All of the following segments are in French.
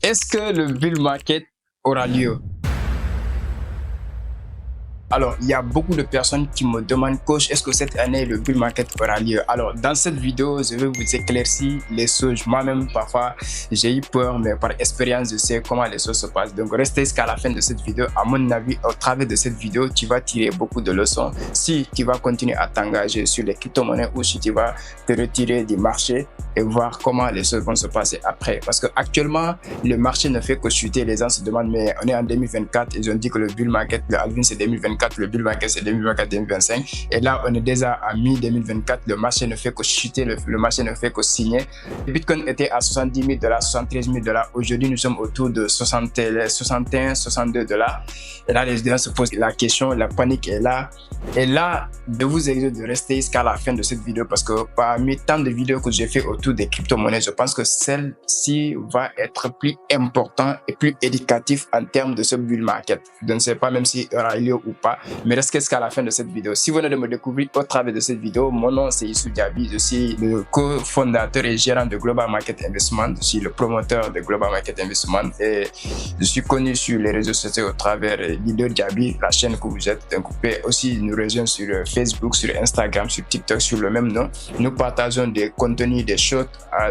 Est-ce que le bull market aura lieu? Alors, il y a beaucoup de personnes qui me demandent, coach, est-ce que cette année le bull market aura lieu? Alors, dans cette vidéo, je vais vous éclaircir les choses. Moi-même, parfois, j'ai eu peur, mais par expérience, je sais comment les choses se passent. Donc, restez jusqu'à la fin de cette vidéo. À mon avis, au travers de cette vidéo, tu vas tirer beaucoup de leçons. Si tu vas continuer à t'engager sur les crypto-monnaies ou si tu vas te retirer du marché et voir comment les choses vont se passer après. Parce qu'actuellement, le marché ne fait que chuter. Les gens se demandent, mais on est en 2024, ils ont dit que le bull market, le halving, c'est 2024. Le bull market c'est 2024-2025 et là on est déjà à mi-2024, le marché ne fait que chuter, le marché ne fait que signer. Le Bitcoin était à 70 000 $, 73 000 $. Aujourd'hui nous sommes autour de 61, 62 $. Et là les gens se posent la question, la panique est là. Et là, je vous exhorte de rester jusqu'à la fin de cette vidéo parce que parmi tant de vidéos que j'ai fait autour des crypto-monnaies, je pense que celle-ci va être plus important et plus éducatif en termes de ce bull market. Je ne sais pas même s'il y aura lieu ou pas, mais restez jusqu'à la fin de cette vidéo. Si vous venez de me découvrir au travers de cette vidéo, mon nom c'est Issou Diaby, je suis le cofondateur et gérant de Global Market Investment, je suis le promoteur de Global Market Investment et je suis connu sur les réseaux sociaux au travers Leader Diaby, la chaîne que vous êtes. Donc vous pouvez aussi nous rejoindre sur Facebook, sur Instagram, sur TikTok, sur le même nom. Nous partageons des contenus, des shorts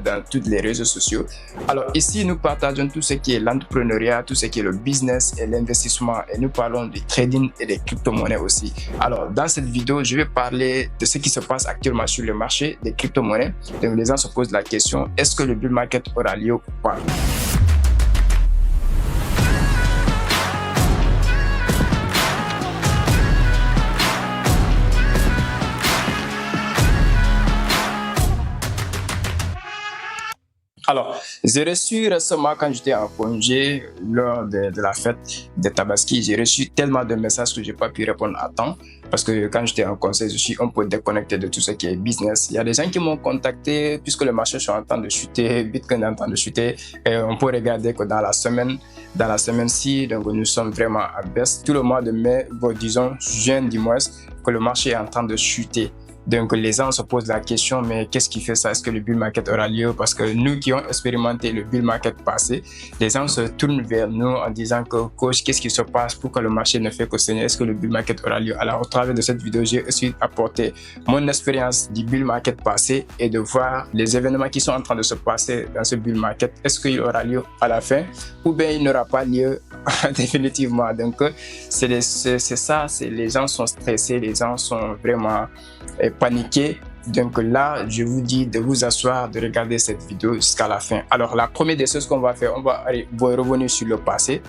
dans tous les réseaux sociaux. Alors ici, nous partageons tout ce qui est l'entrepreneuriat, tout ce qui est le business et l'investissement et nous parlons du trading et des crypto-monnaies aussi. Alors dans cette vidéo, je vais parler de ce qui se passe actuellement sur le marché des crypto-monnaies. Donc les gens se posent la question, est-ce que le bull market aura lieu ou pas? Alors, j'ai reçu récemment quand j'étais en congé lors de la fête de Tabaski, j'ai reçu tellement de messages que je n'ai pas pu répondre à temps parce que quand j'étais en conseil, je suis un peu déconnecté de tout ce qui est business. Il y a des gens qui m'ont contacté puisque le marché est en train de chuter, Bitcoin est en train de chuter et on peut regarder que dans la semaine-ci, donc nous sommes vraiment à baisse. Tout le mois de mai, disons juin du mois, que le marché est en train de chuter. Donc les gens se posent la question, mais qu'est-ce qui fait ça? Est-ce que le bull market aura lieu? Parce que nous qui avons expérimenté le bull market passé, les gens se tournent vers nous en disant que coach, qu'est-ce qui se passe? Pourquoi le marché ne fait que saigner? Est-ce que le bull market aura lieu? Alors au travers de cette vidéo, j'ai aussi apporté mon expérience du bull market passé et de voir les événements qui sont en train de se passer dans ce bull market. Est-ce qu'il aura lieu à la fin ou bien il n'aura pas lieu définitivement? Donc c'est ça, les gens sont stressés, les gens sont vraiment paniqués. Donc là, je vous dis de vous asseoir, de regarder cette vidéo jusqu'à la fin. Alors la première des choses qu'on va faire, on va revenir sur le passé.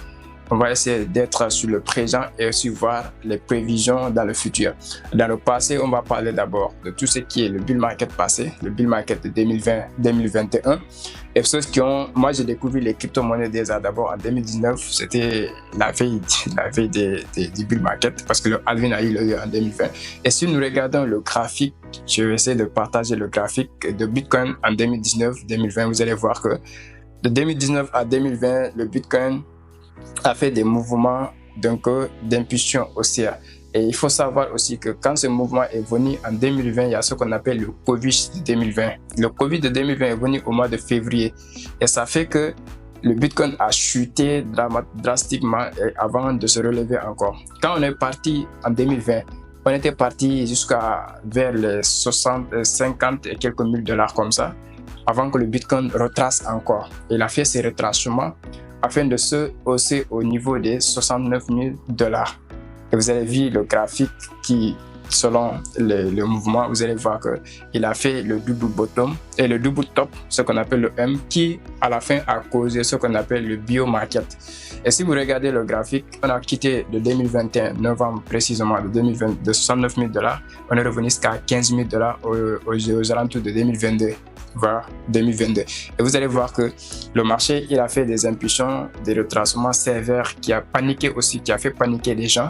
On va essayer d'être sur le présent et aussi voir les prévisions dans le futur. Dans le passé, on va parler d'abord de tout ce qui est le bull market passé, le bull market de 2020-2021. Et ceux qui ont, moi j'ai découvert les crypto-monnaies déjà d'abord en 2019, c'était la veille du bull market parce que le halving a eu lieu en 2020. Et si nous regardons le graphique, je vais essayer de partager le graphique de Bitcoin en 2019-2020. Vous allez voir que de 2019 à 2020, le Bitcoin a fait des mouvements d'impulsion haussière. Et il faut savoir aussi que quand ce mouvement est venu en 2020, il y a ce qu'on appelle le Covid de 2020. Le Covid de 2020 est venu au mois de février et ça fait que le Bitcoin a chuté drastiquement avant de se relever encore. Quand on est parti en 2020, on était parti jusqu'à vers les 60, 50 et quelques mille dollars comme ça, avant que le Bitcoin retrace encore. Il a fait ses retracements afin de se hausser au niveau des 69 000 $. Et vous avez vu le graphique qui, selon le mouvement, vous allez voir qu'il a fait le double bottom et le double top, ce qu'on appelle le M, qui à la fin a causé ce qu'on appelle le bio market. Et si vous regardez le graphique, on a quitté de 2021, novembre précisément, de 69 000 $, on est revenu jusqu'à 15 000 $ aux alentours de 2022. Vers 2022. Et vous allez voir que le marché, il a fait des impulsions, des retracements sévères qui a paniqué aussi, qui a fait paniquer les gens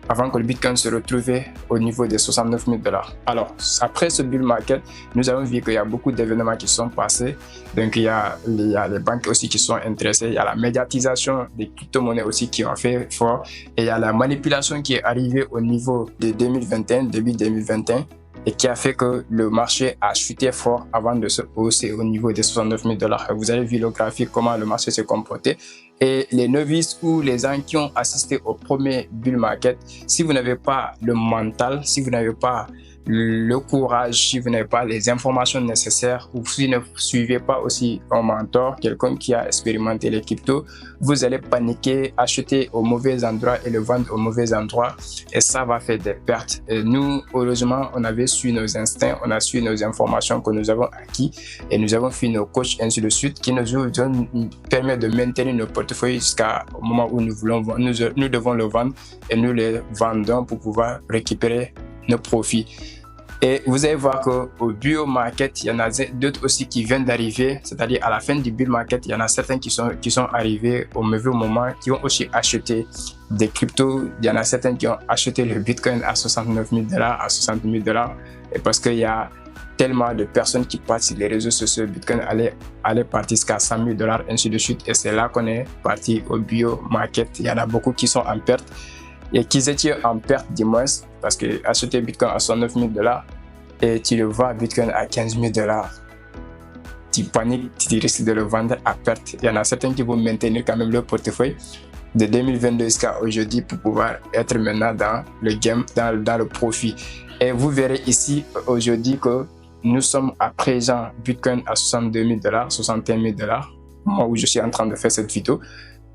avant que le Bitcoin se retrouve au niveau des 69 000 $. Alors, après ce bull market, nous avons vu qu'il y a beaucoup d'événements qui sont passés. Donc, il y a les banques aussi qui sont intéressées. Il y a la médiatisation des crypto-monnaies aussi qui ont fait fort. Et il y a la manipulation qui est arrivée au niveau de 2021, début 2021. et qui a fait que le marché a chuté fort avant de se hausser au niveau des 69 000 $. Vous avez vu le graphique, comment le marché s'est comporté. Et les novices ou les gens qui ont assisté au premier bull market, si vous n'avez pas le mental, si vous n'avez pas le courage, si vous n'avez pas les informations nécessaires ou si vous ne suivez pas aussi un mentor, quelqu'un qui a expérimenté les cryptos, vous allez paniquer, acheter au mauvais endroit et le vendre au mauvais endroit et ça va faire des pertes. Et nous, heureusement, on avait su nos instincts, on a su nos informations que nous avons acquis et nous avons fait nos coachs ainsi de suite qui nous permet de maintenir nos portefeuilles jusqu'au moment où nous devons le vendre et nous les vendons pour pouvoir récupérer nos profits. Et vous allez voir qu'au bull market, il y en a d'autres aussi qui viennent d'arriver, c'est-à-dire à la fin du bull market, il y en a certains qui sont arrivés au mauvais moment, qui ont aussi acheté des cryptos. Il y en a certains qui ont acheté le Bitcoin à 69 000 $, à 60 000 $, et parce qu'il y a tellement de personnes qui passent sur les réseaux sociaux, Bitcoin allait partir jusqu'à 100 000 $, ainsi de suite, et c'est là qu'on est parti au bull market. Il y en a beaucoup qui sont en perte, et qui étaient en perte du moins, parce que acheter Bitcoin à 69 000 $ et tu le vends Bitcoin à 15 000 $, tu paniques, tu risques de le vendre à perte. Il y en a certains qui vont maintenir quand même leur portefeuille de 2022 jusqu'à aujourd'hui pour pouvoir être maintenant dans le game, dans le profit. Et vous verrez ici aujourd'hui que nous sommes à présent Bitcoin à 62 000 $, 61 000 $, moi où je suis en train de faire cette vidéo.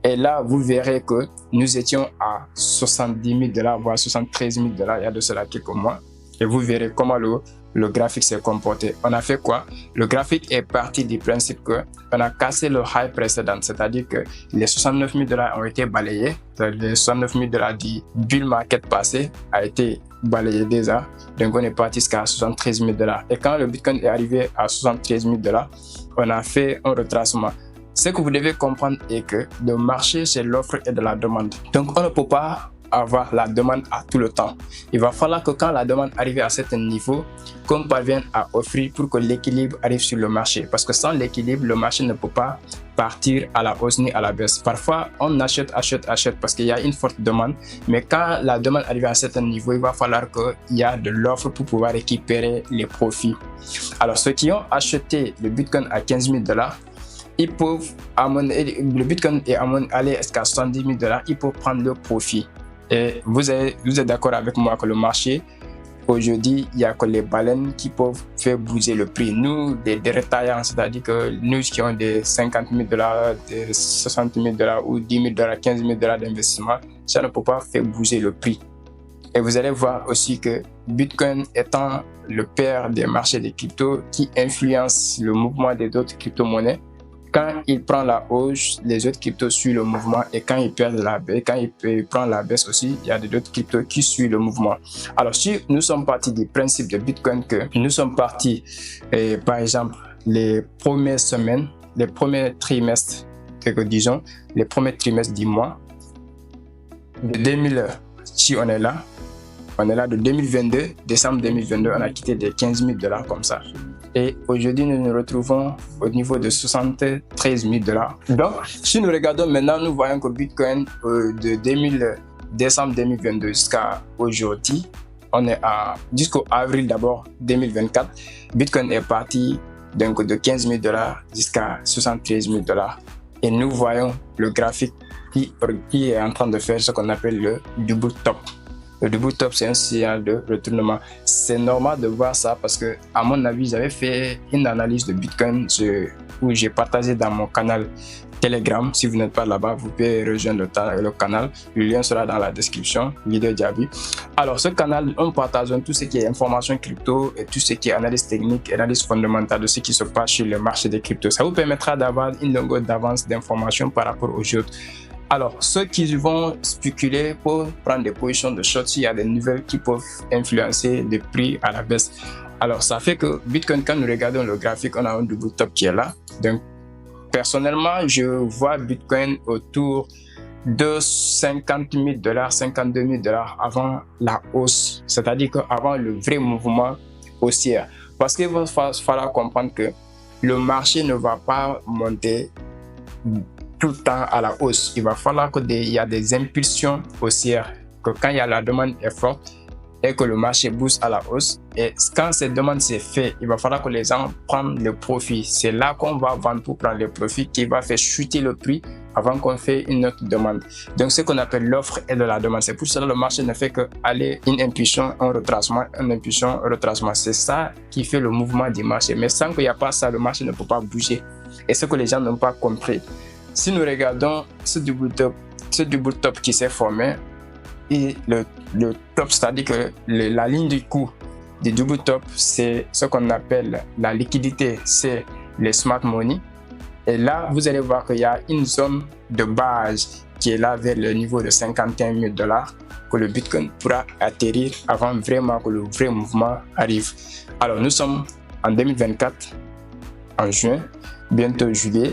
Et là, vous verrez que nous étions à 70 000 $, voire 73 000 $, il y a de cela quelques mois. Et vous verrez comment le graphique s'est comporté. On a fait quoi? Le graphique est parti du principe qu'on a cassé le high précédent, c'est-à-dire que les 69 000 $ ont été balayés. Les 69 000 $ du bull market passé a été balayé déjà. Donc on est parti jusqu'à 73 000 $. Et quand le Bitcoin est arrivé à 73 000 $, on a fait un retracement. Ce que vous devez comprendre est que le marché, c'est l'offre et de la demande. Donc, on ne peut pas avoir la demande à tout le temps. Il va falloir que quand la demande arrive à un certain niveau, qu'on parvienne à offrir pour que l'équilibre arrive sur le marché. Parce que sans l'équilibre, le marché ne peut pas partir à la hausse ni à la baisse. Parfois, on achète parce qu'il y a une forte demande. Mais quand la demande arrive à un certain niveau, il va falloir qu'il y ait de l'offre pour pouvoir récupérer les profits. Alors, ceux qui ont acheté le Bitcoin à 15 000 $, ils peuvent, le Bitcoin est allé jusqu'à 70 000 $, ils peuvent prendre le profit. Et vous êtes d'accord avec moi que le marché, aujourd'hui, il n'y a que les baleines qui peuvent faire bouger le prix. Nous, des détaillants, c'est-à-dire que nous qui ont des 50 000 $, des 60 000 $ ou 10 000 $, 15 000 $ d'investissement, ça ne peut pas faire bouger le prix. Et vous allez voir aussi que Bitcoin étant le père des marchés des cryptos qui influence le mouvement des autres crypto-monnaies, quand il prend la hausse, les autres cryptos suivent le mouvement, et quand il perd la baisse, quand il prend la baisse aussi, il y a d'autres cryptos qui suivent le mouvement. Alors si nous sommes partis du principe de Bitcoin que nous sommes partis, par exemple, les premières semaines, les premiers trimestres, disons, les premiers trimestres du mois, de 2000, si on est là de 2022, décembre 2022, on a quitté des 15 000 $ comme ça. Et aujourd'hui, nous nous retrouvons au niveau de 73 000 $. Donc, si nous regardons maintenant, nous voyons que Bitcoin de décembre 2022 jusqu'à aujourd'hui, on est jusqu'au avril d'abord 2024, Bitcoin est parti donc de 15 000 $ jusqu'à 73 000 $. Et nous voyons le graphique qui est en train de faire ce qu'on appelle le double top. Le double top, c'est un signal de retournement. C'est normal de voir ça parce que, à mon avis, j'avais fait une analyse de Bitcoin où j'ai partagé dans mon canal Telegram. Si vous n'êtes pas là-bas, vous pouvez rejoindre le canal. Le lien sera dans la description, vidéo Diaby. Alors, ce canal, on partage tout ce qui est information crypto et tout ce qui est analyse technique, analyse fondamentale de ce qui se passe sur le marché des cryptos. Ça vous permettra d'avoir une longueur d'avance d'informations par rapport aux autres. Alors, ceux qui vont spéculer pour prendre des positions de short, il y a des nouvelles qui peuvent influencer les prix à la baisse. Alors, ça fait que Bitcoin, quand nous regardons le graphique, on a un double top qui est là. Donc, personnellement, je vois Bitcoin autour de 50 000 $, 52 000 $ avant la hausse, c'est-à-dire qu'avant le vrai mouvement haussier. Parce qu'il va falloir comprendre que le marché ne va pas monter tout le temps à la hausse. Il va falloir qu'il y a des impulsions haussières, que quand il y a la demande est forte, et que le marché booste à la hausse. Et quand cette demande s'est faite, il va falloir que les gens prennent le profit. C'est là qu'on va vendre pour prendre le profit qui va faire chuter le prix avant qu'on fait une autre demande. Donc, ce qu'on appelle l'offre et de la demande. C'est pour cela que le marché ne fait qu'aller une impulsion, un retracement, une impulsion, un retracement. C'est ça qui fait le mouvement du marché. Mais sans qu'il n'y a pas ça, le marché ne peut pas bouger. Et ce que les gens n'ont pas compris. Si nous regardons ce double top qui s'est formé, et le top, c'est-à-dire que la ligne du coup du double top, c'est ce qu'on appelle la liquidité, c'est les smart money. Et là, vous allez voir qu'il y a une zone de base qui est là vers le niveau de 51 000 $, que le Bitcoin pourra atterrir avant vraiment que le vrai mouvement arrive. Alors, nous sommes en 2024, en juin, bientôt juillet.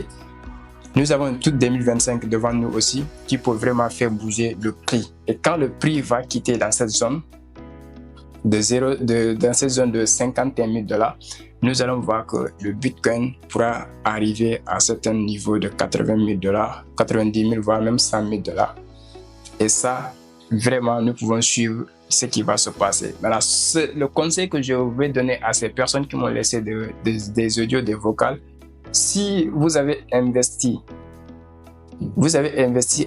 Nous avons toute 2025 devant nous aussi qui peut vraiment faire bouger le prix. Et quand le prix va quitter dans cette zone dans cette zone de 51 000 $, nous allons voir que le Bitcoin pourra arriver à un certain niveau de 80 000 $, 90 000, voire même 100 000 $. Et ça, vraiment, nous pouvons suivre ce qui va se passer. Voilà, le conseil que je vais donner à ces personnes qui m'ont laissé des audios, des vocales, si vous avez investi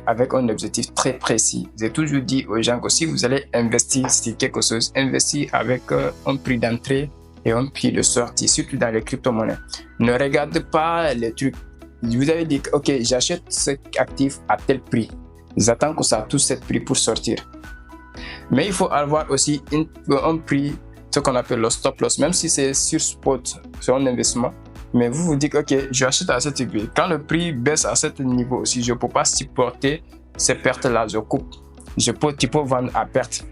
avec un objectif très précis. J'ai toujours dit aux gens que si vous allez investir sur quelque chose, investissez avec un prix d'entrée et un prix de sortie, surtout dans les crypto-monnaies. Ne regardez pas les trucs. Vous avez dit, ok, j'achète cet actif à tel prix. J'attends que ça touche ce prix pour sortir. Mais il faut avoir aussi un prix, ce qu'on appelle le stop loss, même si c'est sur spot, sur un investissement. Mais vous vous dites, ok, j'achète à cet prix. Quand le prix baisse à ce niveau aussi, je ne peux pas supporter ces pertes-là, je coupe. Tu peux vendre à perte.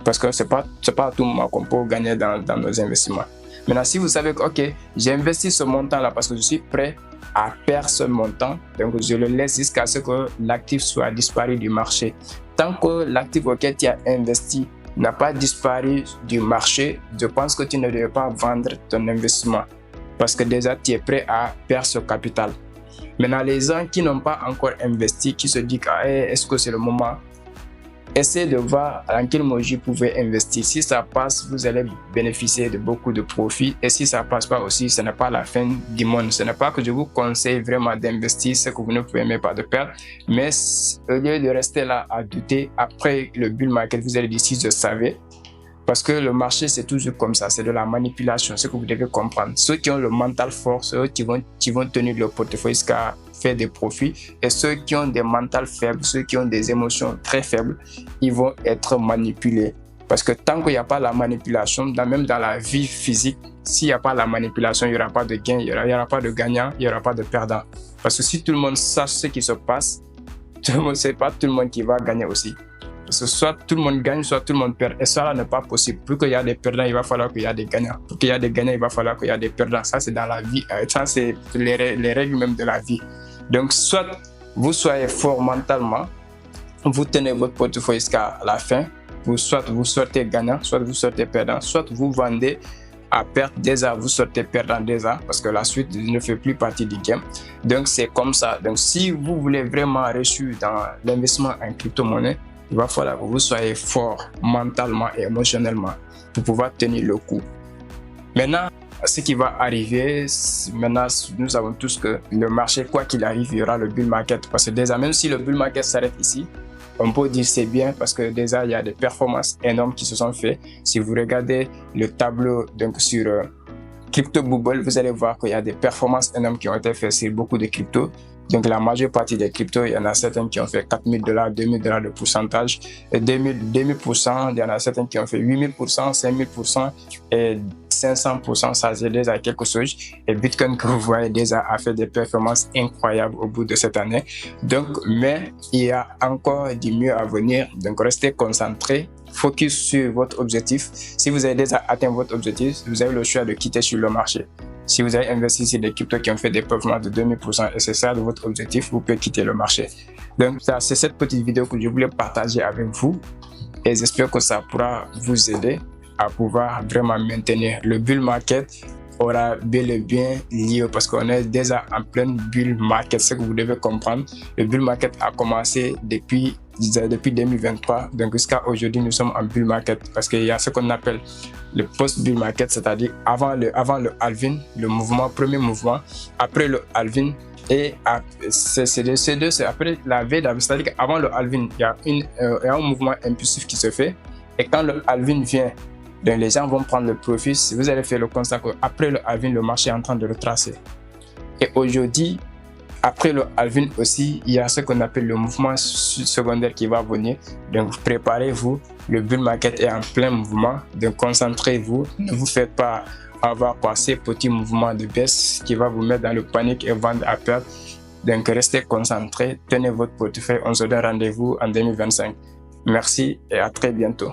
Parce que ce n'est pas à tout moment qu'on peut gagner dans nos investissements. Maintenant, si vous savez que, ok, j'ai investi ce montant-là parce que je suis prêt à perdre ce montant, donc je le laisse jusqu'à ce que l'actif soit disparu du marché. Tant que l'actif auquel tu as investi n'a pas disparu du marché, je pense que tu ne devrais pas vendre ton investissement. Parce que déjà, tu es prêt à perdre ce capital. Maintenant, les gens qui n'ont pas encore investi, qui se disent, est-ce que c'est le moment? Essayez de voir dans quel module vous pouvez investir. Si ça passe, vous allez bénéficier de beaucoup de profits. Et si ça ne passe pas aussi, ce n'est pas la fin du monde. Ce n'est pas que je vous conseille vraiment d'investir ce que vous ne pouvez même pas de perdre. Mais au lieu de rester là à douter, après le bull market, vous allez dire si je savais. Parce que le marché, c'est toujours comme ça, c'est de la manipulation, ce que vous devez comprendre. Ceux qui ont le mental fort, ceux qui vont tenir leur portefeuille jusqu'à faire des profits. Et ceux qui ont des mentales faibles, ceux qui ont des émotions très faibles, ils vont être manipulés. Parce que tant qu'il n'y a pas la manipulation, même dans la vie physique, s'il n'y a pas la manipulation, il n'y aura pas de gain, il n'y aura pas de gagnant, il n'y aura pas de perdant. Parce que si tout le monde sache ce qui se passe, tout le monde ne sait pas tout le monde qui va gagner aussi. Parce que soit tout le monde gagne, soit tout le monde perd. Et ça n'est pas possible. Pour qu'il y ait des perdants, il va falloir qu'il y ait des gagnants. Pour qu'il y ait des gagnants, il va falloir qu'il y ait des perdants. Ça, c'est dans la vie. Ça, c'est les règles même de la vie. Donc, soit vous soyez fort mentalement, vous tenez votre portefeuille jusqu'à la fin, soit vous sortez gagnant, soit vous sortez perdant, soit vous vendez à perte déjà, vous sortez perdant déjà, parce que la suite ne fait plus partie du game. Donc, c'est comme ça. Donc, si vous voulez vraiment réussir dans l'investissement en crypto-monnaie, il va falloir que vous soyez fort mentalement et émotionnellement pour pouvoir tenir le coup. Maintenant, ce qui va arriver, maintenant, nous savons tous que le marché, quoi qu'il arrive, il y aura le bull market. Parce que déjà, même si le bull market s'arrête ici, on peut dire c'est bien parce que déjà, il y a des performances énormes qui se sont faites. Si vous regardez le tableau donc, sur Crypto Bubble, vous allez voir qu'il y a des performances énormes qui ont été faites sur beaucoup de cryptos. Donc, la majeure partie des cryptos, il y en a certains qui ont fait 4 000 $, 2 000 $ de pourcentage, et 2000%, il y en a certains qui ont fait 8 000%, 5 000% et 500%, ça c'est déjà quelque chose. Et Bitcoin, que vous voyez déjà, a fait des performances incroyables au bout de cette année. Donc, mais il y a encore du mieux à venir. Donc, restez concentrés. Focus sur votre objectif. Si vous avez déjà atteint votre objectif, vous avez le choix de quitter sur le marché. Si vous avez investi sur des cryptos qui ont fait des performances de 2000% et c'est ça de votre objectif, vous pouvez quitter le marché. Donc, c'est cette petite vidéo que je voulais partager avec vous et j'espère que ça pourra vous aider à pouvoir vraiment maintenir le bull market aura bel et bien lieu parce qu'on est déjà en pleine bull market. Ce que vous devez comprendre, le bull market a commencé depuis 2023, donc jusqu'à aujourd'hui nous sommes en bull market parce qu'il y a ce qu'on appelle le post-bull market, c'est-à-dire avant le halving, le premier mouvement, après le halving, et c'est après la V, c'est-à-dire qu'avant le halving, il y a un mouvement impulsif qui se fait, et quand le halving vient, donc les gens vont prendre le profit. Si vous allez faire le constat qu'après le halving, le marché est en train de retracer. Et aujourd'hui, après le halving aussi, il y a ce qu'on appelle le mouvement secondaire qui va venir. Donc préparez-vous, le bull market est en plein mouvement. Donc concentrez-vous, ne vous faites pas avoir par ces petits mouvements de baisse qui va vous mettre dans le panique et vendre à perte. Donc restez concentrés, tenez votre portefeuille. On se donne rendez-vous en 2025. Merci et à très bientôt.